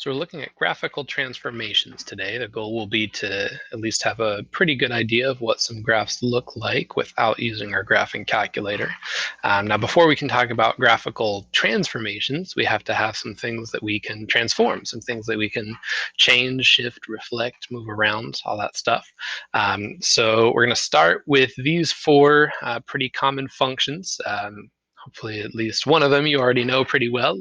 So we're looking at graphical transformations today. The goal will be to at least have a pretty good idea of what some graphs look like without using our graphing calculator. Now, before we can talk about graphical transformations, we have to have some things that we can transform, some things that we can change, shift, reflect, move around, all that stuff. So we're going to start with these four pretty common functions. Hopefully at least one of them you already know pretty well,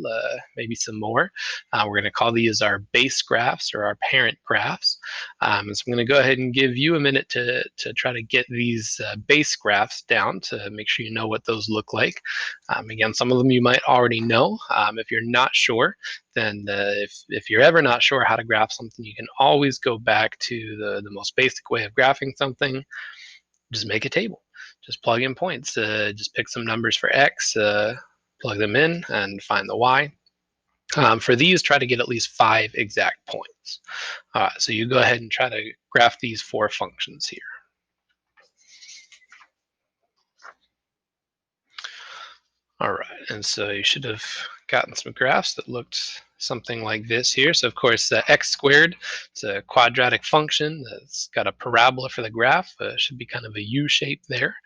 maybe some more. We're going to call these our base graphs or our parent graphs. And so I'm going to go ahead and give you a minute to try to get these base graphs down to make sure you know what those look like. Again, some of them you might already know. If you're not sure, then if you're ever not sure how to graph something, you can always go back to the most basic way of graphing something. Just make a table. Just plug in points. Just pick some numbers for x, plug them in, and find the y. For these, try to get at least 5 exact points. So you go ahead and try to graph these 4 functions here. All right, and so you should have gotten some graphs that looked something like this here. So of course, x squared, it's a quadratic function that's got a parabola for the graph. Should be kind of a U shape there.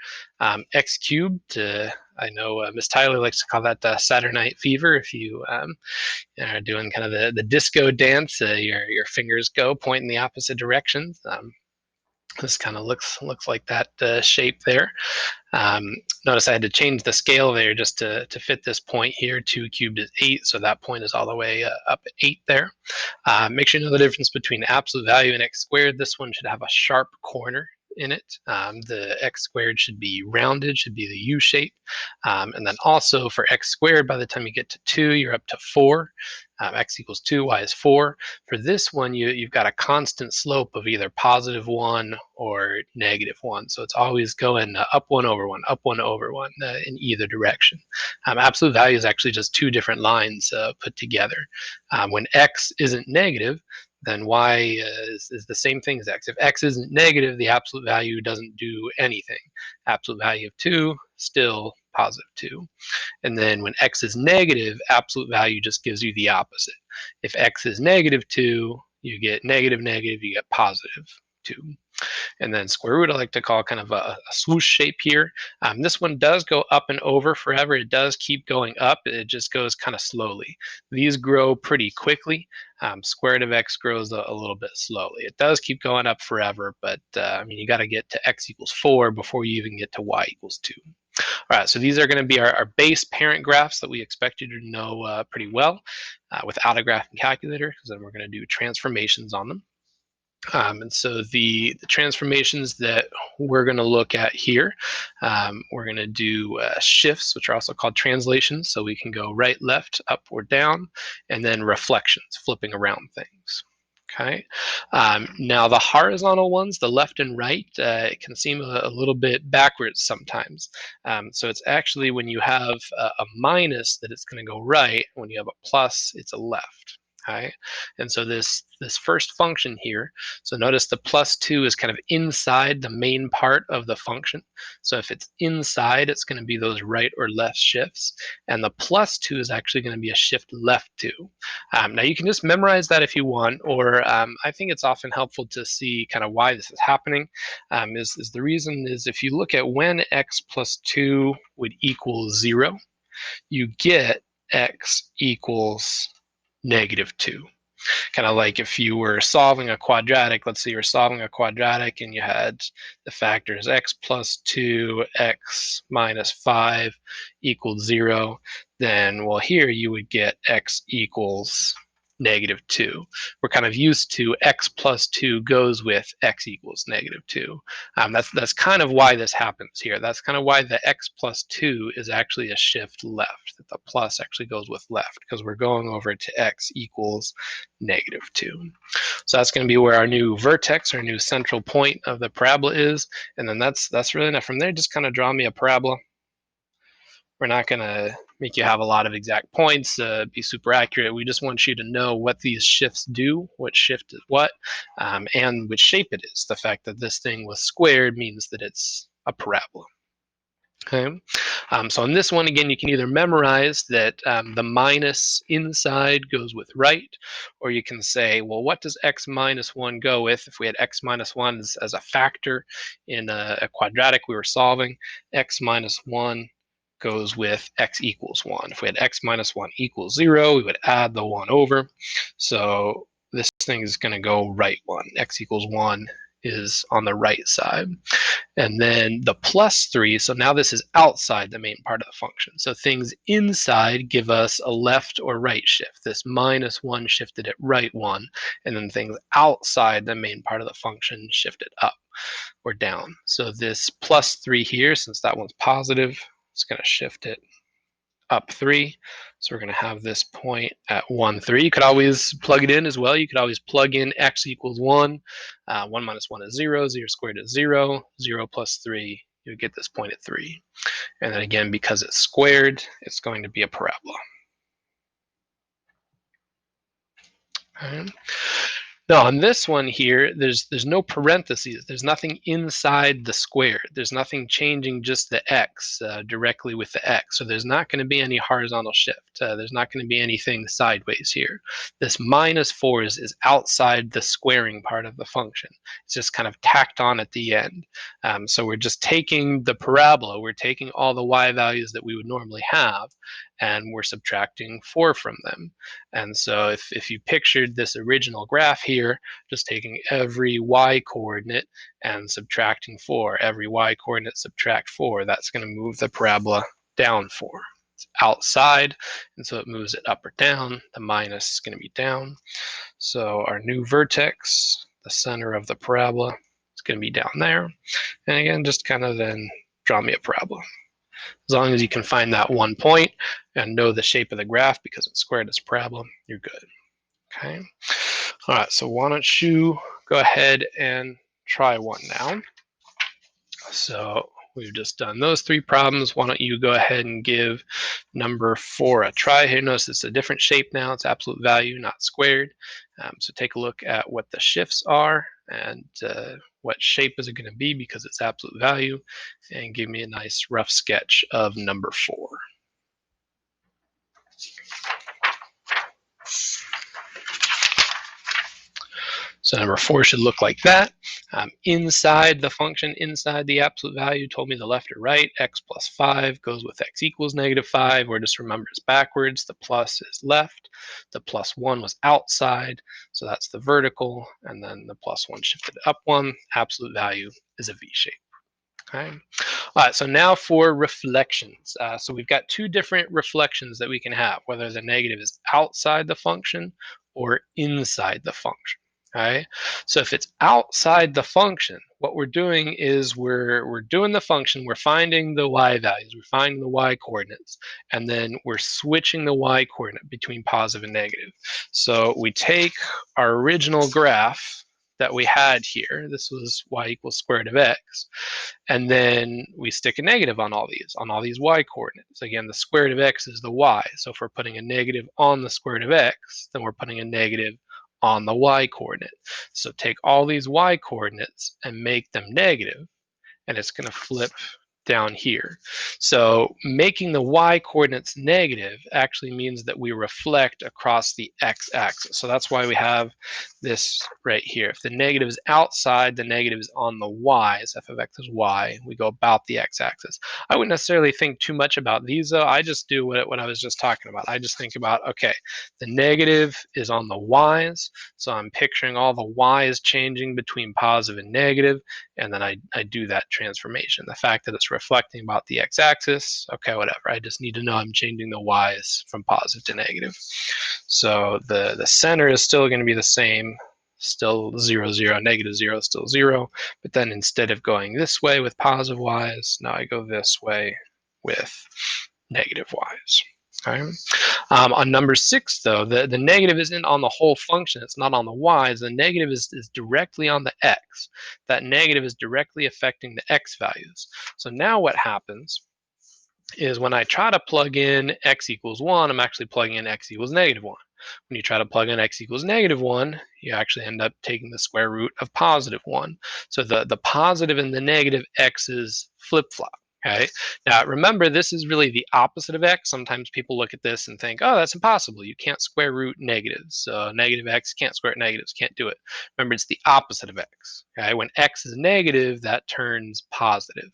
X cubed, I know Miss Tyler likes to call that Saturday Night Fever. If you are doing kind of the disco dance, your fingers go point in the opposite directions. This kind of looks like that shape there. Notice I had to change the scale there just to fit this point here. 2 cubed is 8, so that point is all the way up at 8 there. Make sure you know the difference between absolute value and x squared. This one should have a sharp corner in it. The x squared should be rounded, should be the U shape. And then also for x squared, by the time you get to 2, you're up to 4. X equals 2, y is 4. For this one, you've got a constant slope of either positive 1 or negative 1. So it's always going up 1 over 1, up 1 over 1 in either direction. Absolute value is actually just 2 different lines put together. When x isn't negative, then y is the same thing as x. If x isn't negative, the absolute value doesn't do anything. Absolute value of 2, still positive 2. And then when x is negative, absolute value just gives you the opposite. If x is negative 2, you get negative, negative, you get positive 2. And then square root I like to call kind of a swoosh shape here. This one does go up and over forever. It does keep going up. It just goes kind of slowly. These grow pretty quickly. Square root of x grows a little bit slowly. It does keep going up forever, but I mean, you got to get to x equals 4 before you even get to y equals 2. All right, so these are going to be our base parent graphs that we expect you to know pretty well without a graphing calculator, because then we're going to do transformations on them. And so the transformations that we're going to look at here, we're going to do shifts, which are also called translations. So we can go right, left, up, or down, and then reflections, flipping around things. Okay. Now the horizontal ones, the left and right, it can seem a little bit backwards sometimes. So it's actually when you have a minus that it's going to go right. When you have a plus, it's a left. Okay. And so this first function here, so notice the plus 2 is kind of inside the main part of the function. So if it's inside, it's going to be those right or left shifts. And the plus 2 is actually going to be a shift left 2. Now you can just memorize that if you want, or I think it's often helpful to see kind of why this is happening. Is the reason is if you look at when x plus 2 would equal 0, you get x equals negative 2. Kind of like if you were solving a quadratic, let's say you're solving a quadratic and you had the factors x plus 2, x minus 5 equals 0, then, well, here you would get x equals negative 2. We're kind of used to x plus 2 goes with x equals negative 2. That's kind of why this happens here. That's kind of why the x plus 2 is actually a shift left, that the plus actually goes with left, because we're going over to x equals negative 2. So that's going to be where our new vertex, our new central point of the parabola is. And then that's really enough. From there, just kind of draw me a parabola. We're not going to make you have a lot of exact points, be super accurate. We just want you to know what these shifts do, what shift is what, and which shape it is. The fact that this thing was squared means that it's a parabola. Okay. So on this one, again, you can either memorize that the minus inside goes with right, or you can say, well, what does x minus 1 go with? If we had x minus 1 as a factor in a quadratic we were solving, x minus 1 goes with x equals 1. If we had x minus 1 equals 0, we would add the 1 over. So this thing is going to go right 1. X equals 1 is on the right side. And then the plus 3, so now this is outside the main part of the function. So things inside give us a left or right shift. This minus 1 shifted it right 1, and then things outside the main part of the function shifted up or down. So this plus 3 here, since that one's positive, it's going to shift it up 3. So we're going to have this point at 1, 3. You could always plug it in as well. You could always plug in x equals 1. 1 minus 1 is 0. 0 squared is 0. 0 plus 3, you would get this point at 3. And then again, because it's squared, it's going to be a parabola. Okay. Now on this one here, there's no parentheses. There's nothing inside the square. There's nothing changing just the x directly with the x. So there's not going to be any horizontal shift. There's not going to be anything sideways here. This minus 4 is outside the squaring part of the function. It's just kind of tacked on at the end. So we're just taking the parabola. We're taking all the y values that we would normally have, and we're subtracting 4 from them. And so if you pictured this original graph here, just taking every y coordinate and subtracting 4, every y coordinate subtract 4, that's going to move the parabola down 4. It's outside, and so it moves it up or down. The minus is going to be down. So our new vertex, the center of the parabola, is going to be down there. And again, just kind of then draw me a parabola. As long as you can find that one point and know the shape of the graph because it's squared as a parabola, you're good. Okay. All right, so why don't you go ahead and try one now. So we've just done those 3 problems. Why don't you go ahead and give number 4 a try here. Notice it's a different shape now. It's absolute value, not squared. So take a look at what the shifts are and what shape is it going to be because it's absolute value, and give me a nice rough sketch of number 4. So number 4 should look like that. Inside the function, inside the absolute value, told me the left or right. X plus 5 goes with x equals -5, or just remember it's backwards. The plus is left. The plus 1 was outside, so that's the vertical. And then the plus 1 shifted up 1. Absolute value is a V shape. Okay. All right, so now for reflections. So we've got 2 different reflections that we can have, whether the negative is outside the function or inside the function. Okay, so if it's outside the function, what we're doing is we're doing the function, we're finding the y values, we're finding the y coordinates, and then we're switching the y coordinate between positive and negative. So we take our original graph that we had here, this was y equals square root of x, and then we stick a negative on all these y coordinates. Again, the square root of x is the y, so if we're putting a negative on the square root of x, then we're putting a negative on the y coordinate. So take all these y coordinates and make them negative, and it's going to flip down here. So making the y coordinates negative actually means that we reflect across the x-axis. So that's why we have this right here. If the negative is outside, the negative is on the y. So f of x is y. We go about the x-axis. I wouldn't necessarily think too much about these, though. I just do what I was just talking about. I just think about, okay, the negative is on the y's. So I'm picturing all the y's changing between positive and negative, and then I do that transformation. The fact that it's reflecting about the x-axis, okay, whatever. I just need to know I'm changing the y's from positive to negative. So the center is still going to be the same, still 0, 0, negative 0, still 0. But then instead of going this way with positive y's, now I go this way with negative y's. Okay. On number 6, though, the negative isn't on the whole function. It's not on the y's. The negative is directly on the x. That negative is directly affecting the x values. So now what happens is when I try to plug in x equals 1, I'm actually plugging in x equals -1. When you try to plug in x equals -1, you actually end up taking the square root of +1. So the positive and the negative x's flip-flop. Okay. Now remember, this is really the opposite of x. Sometimes people look at this and think, oh, that's impossible. You can't square root negatives. So negative x, can't square negatives, can't do it. Remember, it's the opposite of x. Okay. When x is negative, that turns positive.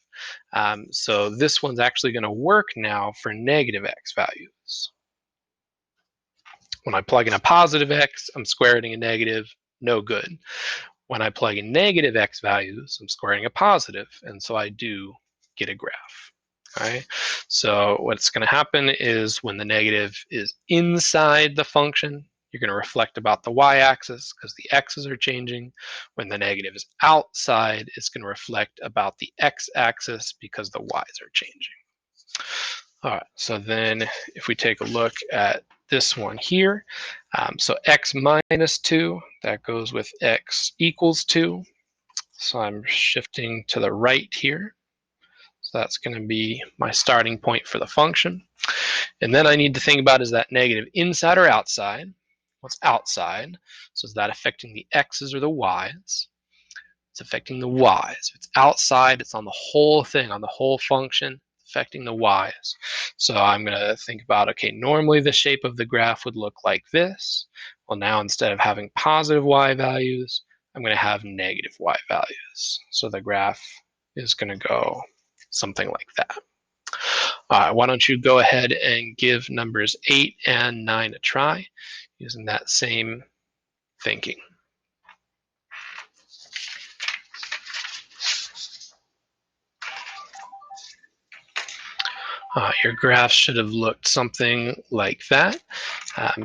So this one's actually going to work now for negative x values. When I plug in a positive x, I'm squaring a negative, no good. When I plug in negative x values, I'm squaring a positive, and so I do get a graph. Okay, so what's going to happen is when the negative is inside the function, you're going to reflect about the y-axis because the x's are changing. When the negative is outside, it's going to reflect about the x-axis because the y's are changing. All right, so then if we take a look at this one here, so x minus 2, that goes with x equals 2. So I'm shifting to the right here. So that's going to be my starting point for the function. And then I need to think about, is that negative inside or outside? What's outside? So is that affecting the x's or the y's? It's affecting the y's. If it's outside, it's on the whole thing, on the whole function, affecting the y's. So I'm going to think about, okay, normally the shape of the graph would look like this. Well, now instead of having positive y values, I'm going to have negative y values. So the graph is going to go something like that. Why don't you go ahead and give numbers 8 and 9 a try using that same thinking. Your graph should have looked something like that.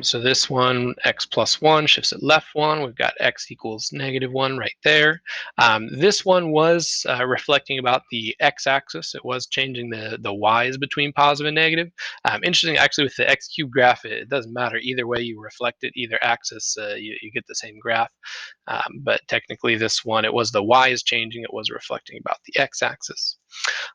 So this one, x plus 1, shifts it left 1. We've got x equals negative 1 right there. This one was reflecting about the x-axis. It was changing the y's between positive and negative. Interesting, actually, with the x cubed graph, it doesn't matter. Either way you reflect it, either axis, you get the same graph. But technically this one, it was the y is changing. It was reflecting about the x-axis.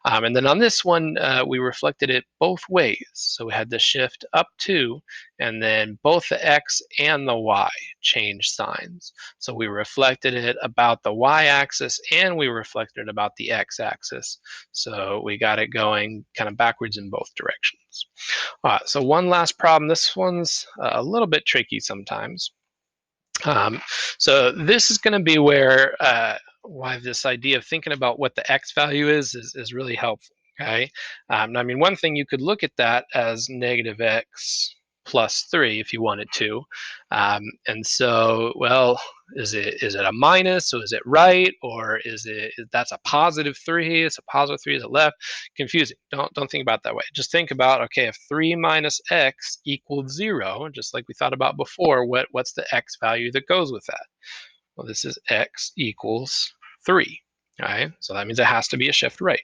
And then on this one, we reflected it both ways. So we had the shift up 2, and then both the x and the y changed signs. So we reflected it about the y-axis, and we reflected it about the x-axis. So we got it going kind of backwards in both directions. So one last problem. This one's a little bit tricky sometimes. So this is going to be where why this idea of thinking about what the x value is really helpful. Okay, I mean, one thing, you could look at that as negative x plus 3 if you wanted to, and so, well, is it a minus? So is it right, or is it, that's a positive 3? It's a positive 3. Is it left? Confusing. Don't think about it that way. Just think about, okay, if 3 minus x equals 0, just like we thought about before, what's the x value that goes with that? Well, this is x equals 3. All right, so that means it has to be a shift right.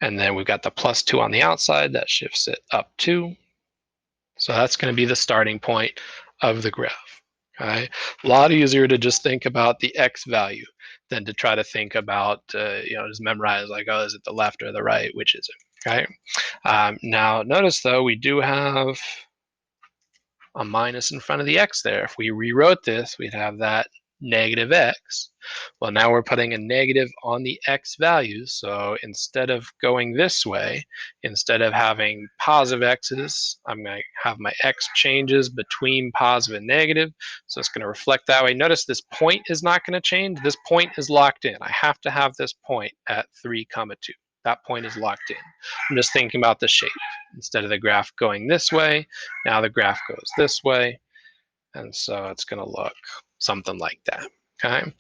And then we've got the plus 2 on the outside. That shifts it up 2. So that's going to be the starting point of the graph. Okay? A lot easier to just think about the x value than to try to think about, just memorize, like, oh, is it the left or the right? Which is it? Okay. Now, notice, though, we do have a minus in front of the x there. If we rewrote this, we'd have that negative x. Well, now we're putting a negative on the x values. So instead of going this way, instead of having positive x's, I'm going to have my x changes between positive and negative. So it's going to reflect that way. Notice this point is not going to change. This point is locked in. I have to have this point at 3, 2. That point is locked in. I'm just thinking about the shape. Instead of the graph going this way, now the graph goes this way. And so it's going to look something like that. Okay,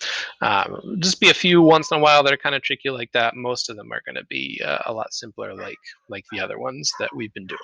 just be a few once in a while that are kind of tricky like that. Most of them are going to be a lot simpler, like the other ones that we've been doing.